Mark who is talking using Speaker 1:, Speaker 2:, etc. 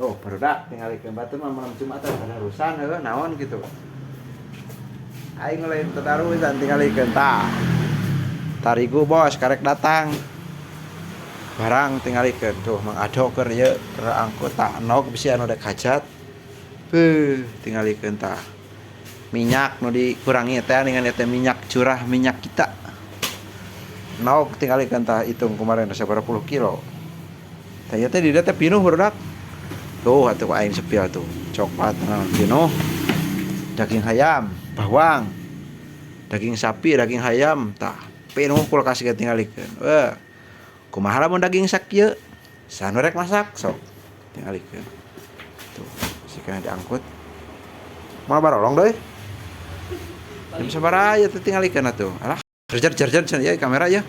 Speaker 1: Oh, barudak tinggal ikan batu mah malam Jumatan tadarusan naon gitu. Aing lain tadarusan tinggal ikan tarigu bos karek datang. Barang tinggal ikan tuh Mang Ado keur ieu angkut tak nog bisi anu dek hajat. Tinggal ikan minyak nu dikurangi teh dengan teh minyak curah minyak kita. Nog tinggal ikan hitung kemarin saberapa puluh kilo. Teh teh di teh pinuh barudak. Tuh atuh aing sepil tuh. Coklat pinuh. Daging ayam, bawang. Daging sapi, daging ayam tah pinuh kulkas tinggal ikan. Kumaha lamun daging sakieu? Sanu rek masak sok. Tinggal ikan. Tuh, sikeun diangkut. Moal barolong deui. Jam sabaraha ieu teh tinggal ikan atuh. Alah, jar ya kamera ya.